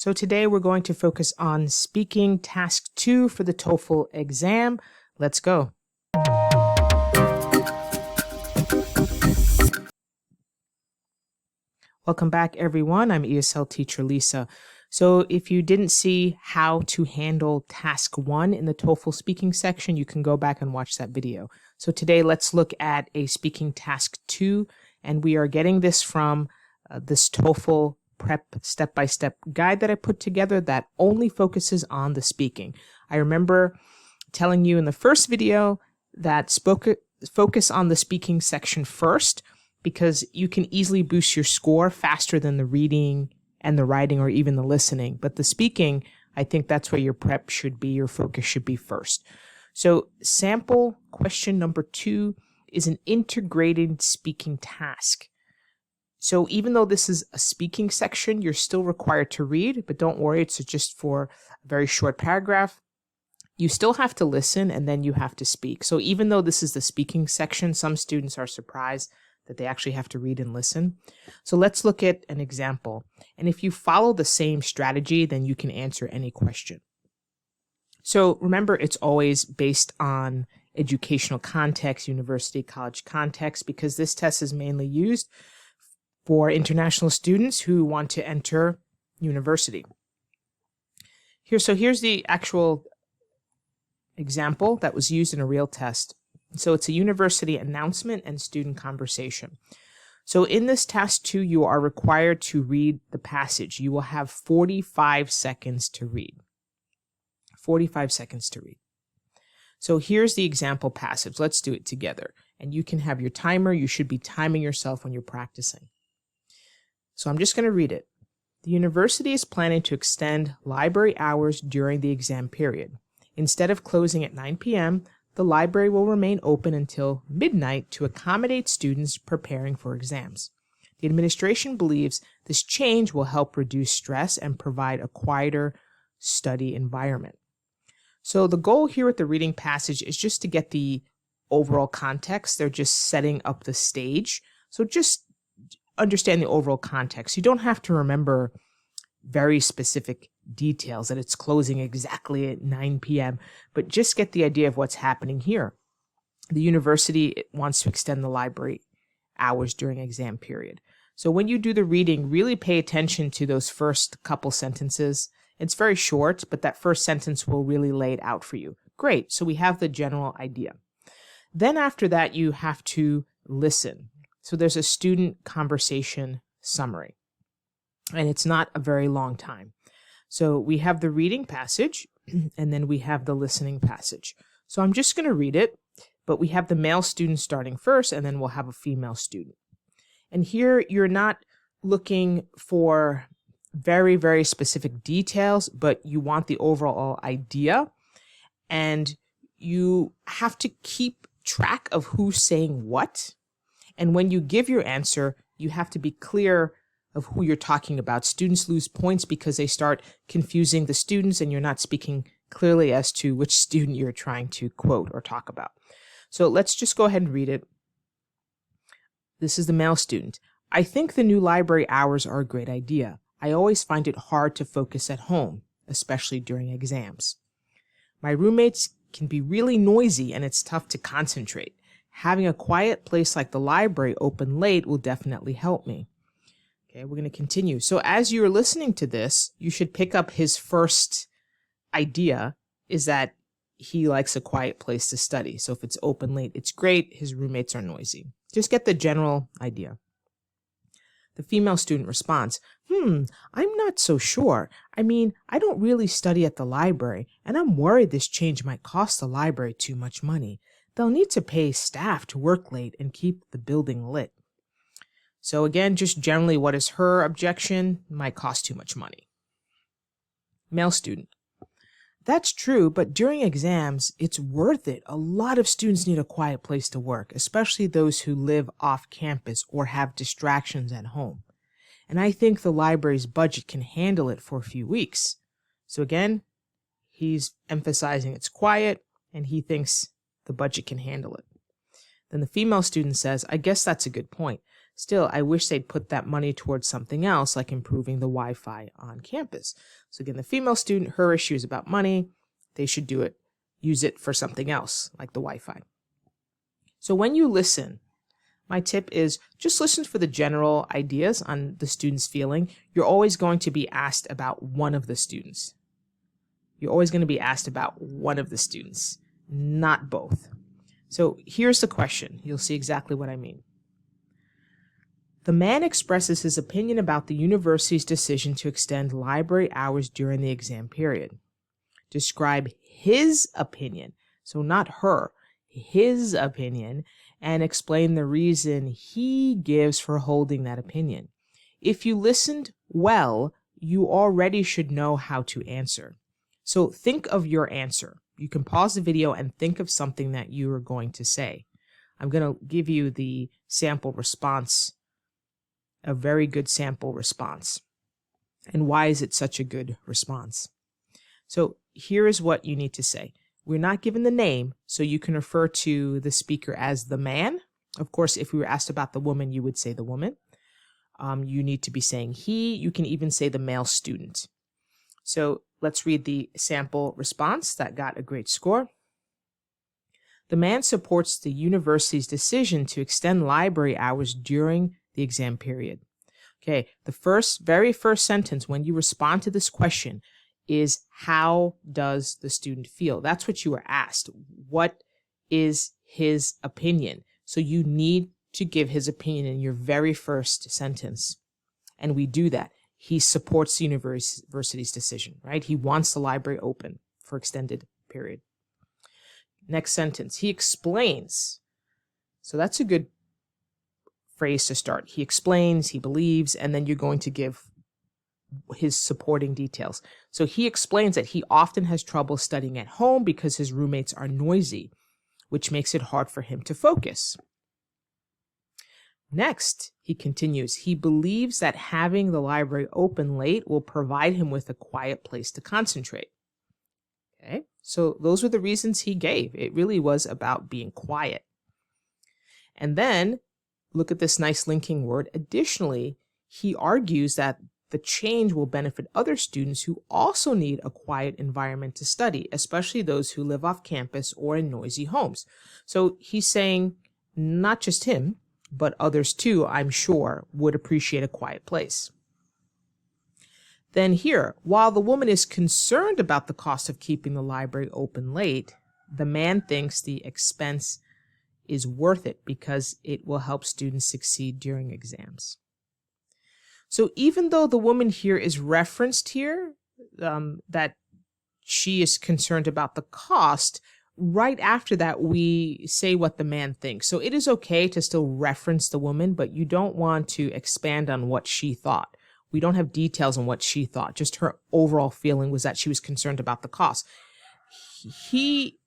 So today we're going to focus on speaking task 2 for the TOEFL exam. Let's go. Welcome back, everyone. I'm ESL teacher Lisa. So if you didn't see how to handle task 1 in the TOEFL speaking section, you can go back and watch that video. So today let's look at a speaking task 2, and we are getting this from this TOEFL prep step-by-step guide that I put together that only focuses on the speaking. I remember telling you in the first video that focus on the speaking section first, because you can easily boost your score faster than the reading and the writing or even the listening. But the speaking, I think that's where your prep should be, your focus should be first. So sample question number 2 is an integrated speaking task. So even though this is a speaking section, you're still required to read, but don't worry, it's just for a very short paragraph. You still have to listen and then you have to speak. So even though this is the speaking section, some students are surprised that they actually have to read and listen. So let's look at an example. And if you follow the same strategy, then you can answer any question. So remember, it's always based on educational context, university, college context, because this test is mainly used for international students who want to enter university. So here's the actual example that was used in a real test. So it's a university announcement and student conversation. So in this task 2, you are required to read the passage. You will have 45 seconds to read. 45 seconds to read. So here's the example passage. Let's do it together. And you can have your timer. You should be timing yourself when you're practicing. So I'm just going to read it. The university is planning to extend library hours during the exam period. Instead of closing at 9 p.m., the library will remain open until midnight to accommodate students preparing for exams. The administration believes this change will help reduce stress and provide a quieter study environment. So the goal here with the reading passage is just to get the overall context. They're just setting up the stage. So just understand the overall context. You don't have to remember very specific details that it's closing exactly at 9 p.m., but just get the idea of what's happening here. The university wants to extend the library hours during exam period. So when you do the reading, really pay attention to those first couple sentences. It's very short, but that first sentence will really lay it out for you. Great. So we have the general idea. Then after that, you have to listen. So there's a student conversation summary, and it's not a very long time. So we have the reading passage, and then we have the listening passage. So I'm just going to read it, but we have the male student starting first, and then we'll have a female student. And here you're not looking for very, very specific details, but you want the overall idea, and you have to keep track of who's saying what. And when you give your answer, you have to be clear of who you're talking about. Students lose points because they start confusing the students and you're not speaking clearly as to which student you're trying to quote or talk about. So let's just go ahead and read it. This is the male student. I think the new library hours are a great idea. I always find it hard to focus at home, especially during exams. My roommates can be really noisy and it's tough to concentrate. Having a quiet place like the library open late will definitely help me. Okay, we're going to continue. So as you're listening to this, you should pick up his first idea is that he likes a quiet place to study. So if it's open late, it's great. His roommates are noisy. Just get the general idea. The female student responds, I'm not so sure. I mean, I don't really study at the library, and I'm worried this change might cost the library too much money. They'll need to pay staff to work late and keep the building lit. So again, just generally, what is her objection? Might cost too much money. Male student. That's true, but during exams, it's worth it. A lot of students need a quiet place to work, especially those who live off campus or have distractions at home. And I think the library's budget can handle it for a few weeks. So again, he's emphasizing it's quiet and he thinks the budget can handle it. Then the female student says, I guess that's a good point. Still, I wish they'd put that money towards something else, like improving the Wi-Fi on campus. So again, the female student, her issue is about money. They should use it for something else, like the Wi-Fi. So when you listen, my tip is just listen for the general ideas on the student's feeling. You're always going to be asked about one of the students. You're always going to be asked about one of the students, not both. So here's the question. You'll see exactly what I mean. The man expresses his opinion about the university's decision to extend library hours during the exam period. Describe his opinion, so not her, his opinion, and explain the reason he gives for holding that opinion. If you listened well, you already should know how to answer. So think of your answer. You can pause the video and think of something that you are going to say. I'm going to give you the sample response, a very good sample response. And why is it such a good response? So here is what you need to say. We're not given the name, so you can refer to the speaker as the man. Of course, if we were asked about the woman, you would say the woman. You need to be saying he. You can even say the male student. So let's read the sample response that got a great score. The man supports the university's decision to extend library hours during the exam period. Okay, the very first sentence when you respond to this question is, how does the student feel? That's what you were asked. What is his opinion? So you need to give his opinion in your very first sentence. And we do that. He supports the university's decision, right? He wants the library open for extended period. Next sentence, he explains. So that's a good phrase to start. He explains, he believes, and then you're going to give his supporting details. So he explains that he often has trouble studying at home because his roommates are noisy, which makes it hard for him to focus. Next, he continues, he believes that having the library open late will provide him with a quiet place to concentrate. Okay, so those were the reasons he gave. It really was about being quiet. And then, look at this nice linking word. Additionally, he argues that the change will benefit other students who also need a quiet environment to study, especially those who live off campus or in noisy homes. So he's saying not just him, but others too, I'm sure, would appreciate a quiet place. Then here, while the woman is concerned about the cost of keeping the library open late, the man thinks the expense is worth it because it will help students succeed during exams. So even though the woman here is referenced here, that she is concerned about the cost, right after that, we say what the man thinks. So it is okay to still reference the woman, but you don't want to expand on what she thought. We don't have details on what she thought. Just her overall feeling was that she was concerned about the cost. He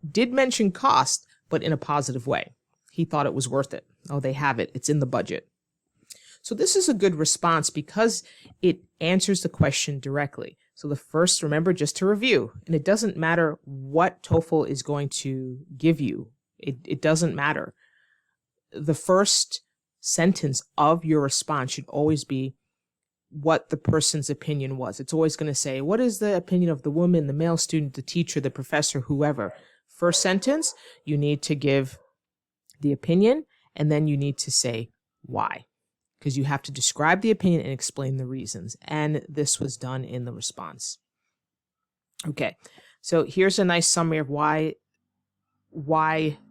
did mention cost, but in a positive way. He thought it was worth it. Oh, they have it. It's in the budget. So this is a good response because it answers the question directly. So the first, remember, just to review, and it doesn't matter what TOEFL is going to give you. It doesn't matter. The first sentence of your response should always be what the person's opinion was. It's always going to say, what is the opinion of the woman, the male student, the teacher, the professor, whoever. First sentence, you need to give the opinion, and then you need to say why. Because you have to describe the opinion and explain the reasons. And this was done in the response. Okay, so here's a nice summary of why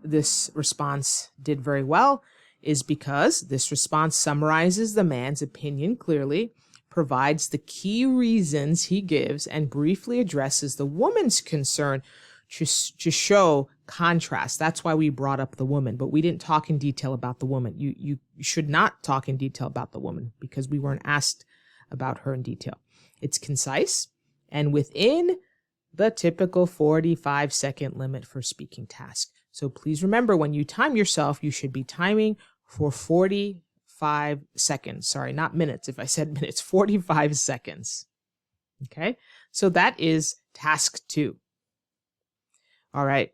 this response did very well, is because this response summarizes the man's opinion clearly, provides the key reasons he gives, and briefly addresses the woman's concern to show contrast. That's why we brought up the woman, but we didn't talk in detail about the woman. You should not talk in detail about the woman because we weren't asked about her in detail. It's concise and within the typical 45-second limit for speaking task. So please remember, when you time yourself, you should be timing for 45 seconds. Sorry, not minutes. If I said minutes, 45 seconds. Okay, so that is task 2. All right.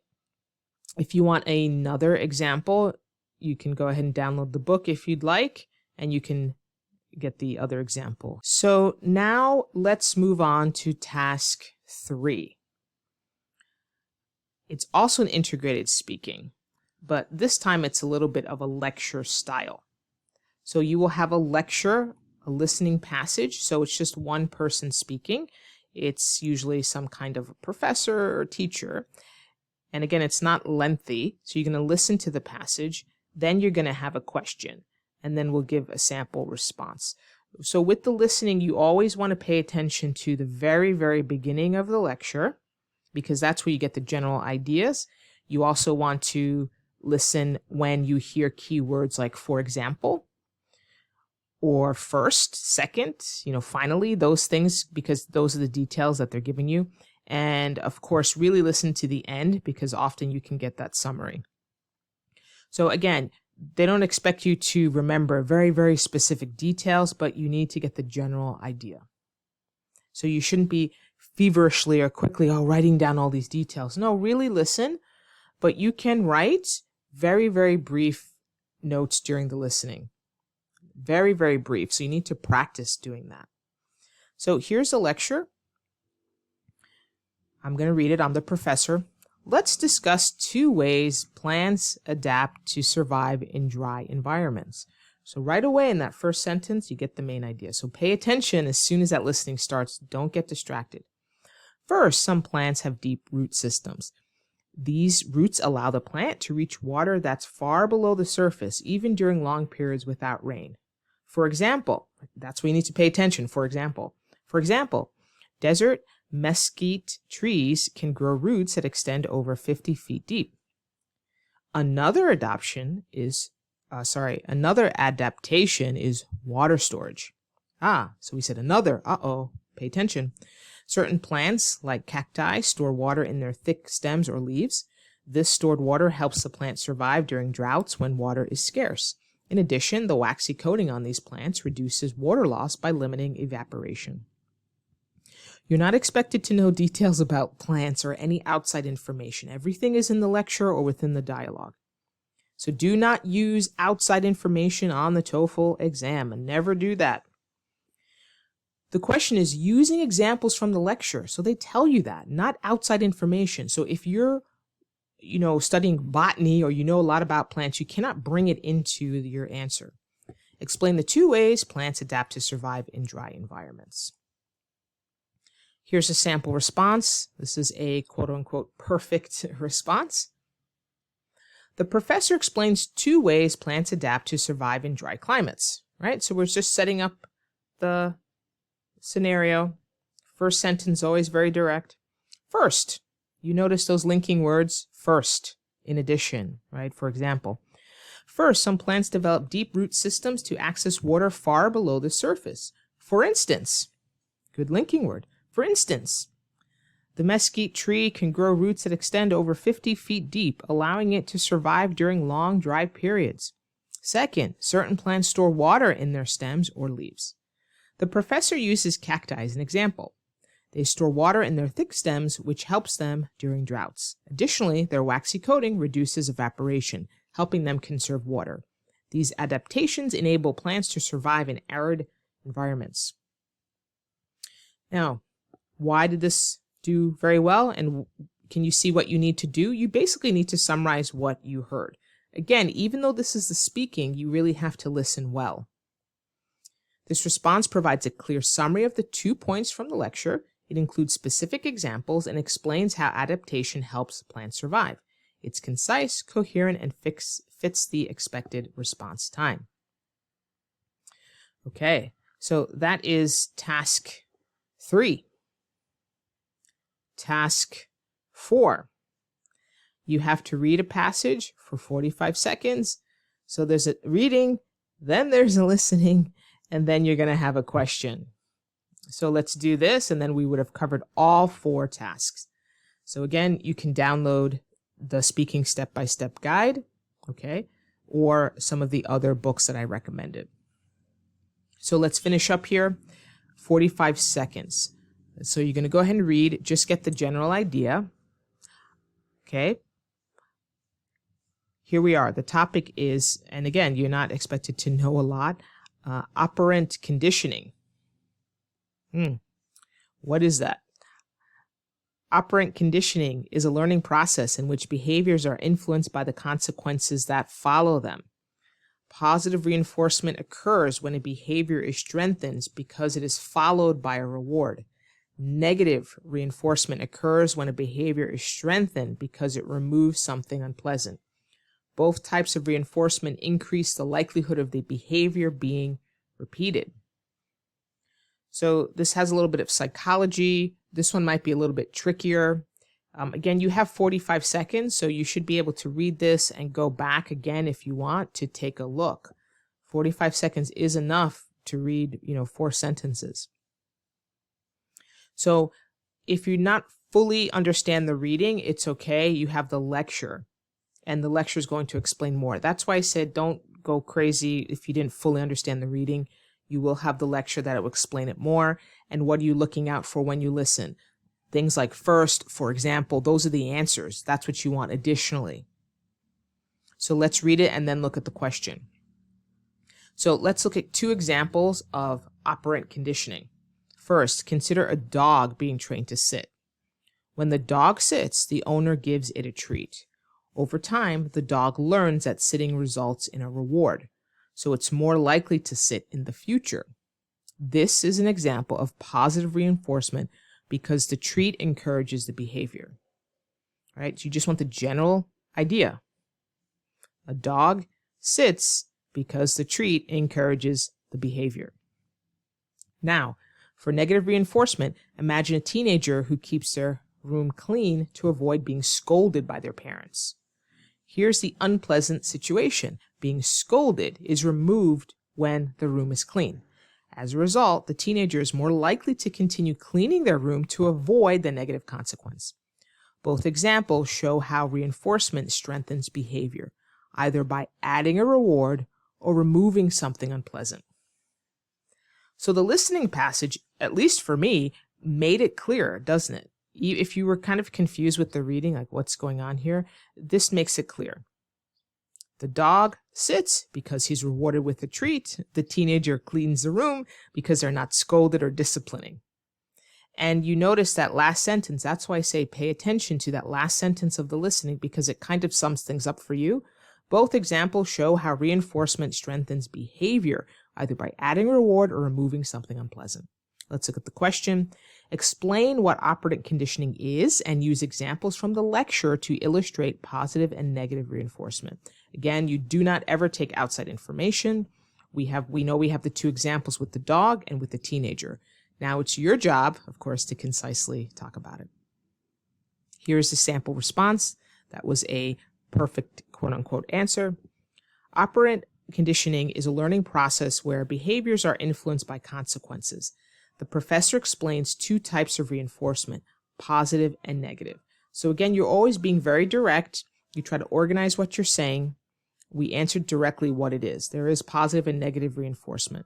If you want another example, you can go ahead and download the book if you'd like, and you can get the other example. So now let's move on to task 3. It's also an integrated speaking, but this time it's a little bit of a lecture style. So you will have a lecture, a listening passage. So it's just one person speaking. It's usually some kind of a professor or teacher. And again, it's not lengthy. So you're going to listen to the passage. Then you're going to have a question. And then we'll give a sample response. So with the listening, you always want to pay attention to the very, very beginning of the lecture, because that's where you get the general ideas. You also want to listen when you hear keywords like for example, or first, second, finally, those things, because those are the details that they're giving you. And of course, really listen to the end, because often you can get that summary. So again, they don't expect you to remember very, very specific details, but you need to get the general idea. So you shouldn't be feverishly or quickly writing down all these details. No, really listen, but you can write very, very brief notes during the listening. Very, very brief. So you need to practice doing that. So here's a lecture. I'm going to read it. I'm the professor. Let's discuss 2 ways plants adapt to survive in dry environments. So right away in that first sentence, you get the main idea. So pay attention as soon as that listening starts. Don't get distracted. First, some plants have deep root systems. These roots allow the plant to reach water that's far below the surface, even during long periods without rain. For example, that's where you need to pay attention. For example, desert mesquite trees can grow roots that extend over 50 feet deep. Another adaptation is water storage. So we said another. Pay attention. Certain plants, like cacti, store water in their thick stems or leaves. This stored water helps the plant survive during droughts when water is scarce. In addition, the waxy coating on these plants reduces water loss by limiting evaporation. You're not expected to know details about plants or any outside information. Everything is in the lecture or within the dialogue. So do not use outside information on the TOEFL exam, and never do that. The question is using examples from the lecture. So they tell you that, not outside information. So if you're studying botany or a lot about plants, you cannot bring it into your answer. Explain the 2 ways plants adapt to survive in dry environments. Here's a sample response. This is a quote-unquote perfect response. The professor explains 2 ways plants adapt to survive in dry climates, right? So we're just setting up the scenario. First sentence, always very direct. First, you notice those linking words, first, in addition, right? For example, first, some plants develop deep root systems to access water far below the surface. For instance, good linking word. For instance, the mesquite tree can grow roots that extend over 50 feet deep, allowing it to survive during long dry periods. Second, certain plants store water in their stems or leaves. The professor uses cacti as an example. They store water in their thick stems, which helps them during droughts. Additionally, their waxy coating reduces evaporation, helping them conserve water. These adaptations enable plants to survive in arid environments. Now, why did this do very well? And can you see what you need to do? You basically need to summarize what you heard. Again, even though this is the speaking, you really have to listen well. This response provides a clear summary of the 2 points from the lecture. It includes specific examples and explains how adaptation helps plants survive. It's concise, coherent, and fits the expected response time. Okay, so that is task 3. Task 4. You have to read a passage for 45 seconds. So there's a reading, then there's a listening, and then you're going to have a question. So let's do this, and then we would have covered all 4 tasks. So again, you can download the Speaking Step-by-Step Guide, okay, or some of the other books that I recommended. So let's finish up here. 45 seconds. So you're going to go ahead and read, just get the general idea. Okay. here we are. The topic is, and again, you're not expected to know a lot, operant conditioning. What is that? Operant conditioning is a learning process in which behaviors are influenced by the consequences that follow them. Positive reinforcement occurs when a behavior is strengthened because it is followed by a reward. Negative reinforcement occurs when a behavior is strengthened because it removes something unpleasant. Both types of reinforcement increase the likelihood of the behavior being repeated. So this has a little bit of psychology. This one might be a little bit trickier. Again, you have 45 seconds, so you should be able to read this and go back again if you want to take a look. 45 seconds is enough to read, 4 sentences. So if you not fully understand the reading, it's okay. You have the lecture, and the lecture is going to explain more. That's why I said don't go crazy if you didn't fully understand the reading. You will have the lecture that will explain it more. And what are you looking out for when you listen? Things like first, for example, those are the answers. That's what you want additionally. So let's read it and then look at the question. So let's look at 2 examples of operant conditioning. First, consider a dog being trained to sit. When the dog sits, the owner gives it a treat. Over time, the dog learns that sitting results in a reward, so it's more likely to sit in the future. This is an example of positive reinforcement because the treat encourages the behavior. All right, so you just want the general idea. A dog sits because the treat encourages the behavior. Now, for negative reinforcement, imagine a teenager who keeps their room clean to avoid being scolded by their parents. Here's the unpleasant situation. Being scolded is removed when the room is clean. As a result, the teenager is more likely to continue cleaning their room to avoid the negative consequence. Both examples show how reinforcement strengthens behavior, either by adding a reward or removing something unpleasant. So the listening passage, at least for me, made it clear, doesn't it? If you were kind of confused with the reading, like what's going on here, this makes it clear. The dog sits because he's rewarded with a treat. The teenager cleans the room because they're not scolded or disciplining. And you notice that last sentence. That's why I say pay attention to that last sentence of the listening, because it kind of sums things up for you. Both examples show how reinforcement strengthens behavior, either by adding a reward or removing something unpleasant. Let's look at the question. Explain what operant conditioning is and use examples from the lecture to illustrate positive and negative reinforcement. Again, you do not ever take outside information. We know we have the 2 examples with the dog and with the teenager. Now it's your job, of course, to concisely talk about it. Here's the sample response. That was a perfect quote-unquote answer. Operant conditioning is a learning process where behaviors are influenced by consequences. The professor explains 2 types of reinforcement, positive and negative. So again, you're always being very direct. You try to organize what you're saying. We answered directly what it is. There is positive and negative reinforcement.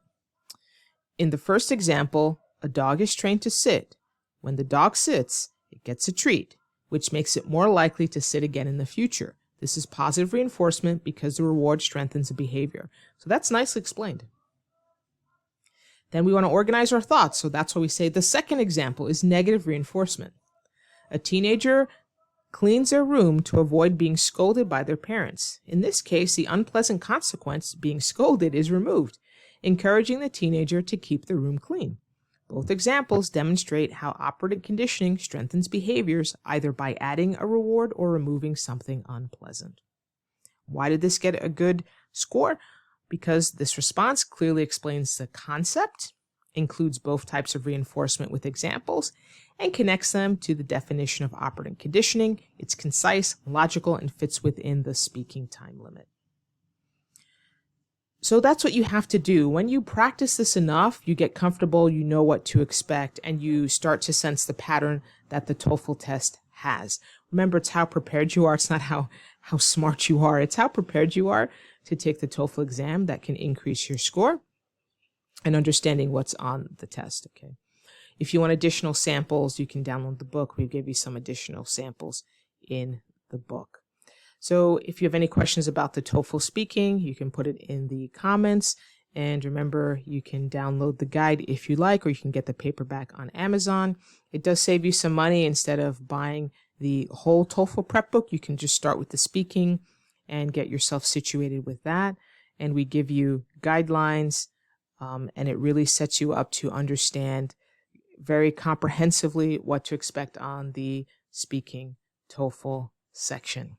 In the first example, a dog is trained to sit. When the dog sits, it gets a treat, which makes it more likely to sit again in the future. This is positive reinforcement because the reward strengthens the behavior. So that's nicely explained. Then we want to organize our thoughts. So that's why we say the second example is negative reinforcement. A teenager cleans their room to avoid being scolded by their parents. In this case, the unpleasant consequence, being scolded, is removed, encouraging the teenager to keep the room clean. Both examples demonstrate how operant conditioning strengthens behaviors, either by adding a reward or removing something unpleasant. Why did this get a good score? Because this response clearly explains the concept, includes both types of reinforcement with examples, and connects them to the definition of operant conditioning. It's concise, logical, and fits within the speaking time limit. So that's what you have to do. When you practice this enough, you get comfortable, you know what to expect, and you start to sense the pattern that the TOEFL test has. Remember, it's how prepared you are. It's not how smart you are. It's how prepared you are to take the TOEFL exam that can increase your score and understanding what's on the test. Okay. If you want additional samples, you can download the book. We give you some additional samples in the book. So if you have any questions about the TOEFL speaking, you can put it in the comments. And remember, you can download the guide if you like, or you can get the paperback on Amazon. It does save you some money. Instead of buying the whole TOEFL prep book, you can just start with the speaking and get yourself situated with that. And we give you guidelines, and it really sets you up to understand very comprehensively what to expect on the speaking TOEFL section.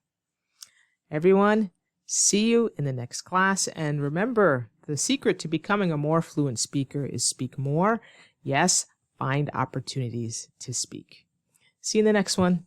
Everyone, see you in the next class. And remember, the secret to becoming a more fluent speaker is speak more. Yes, find opportunities to speak. See you in the next one.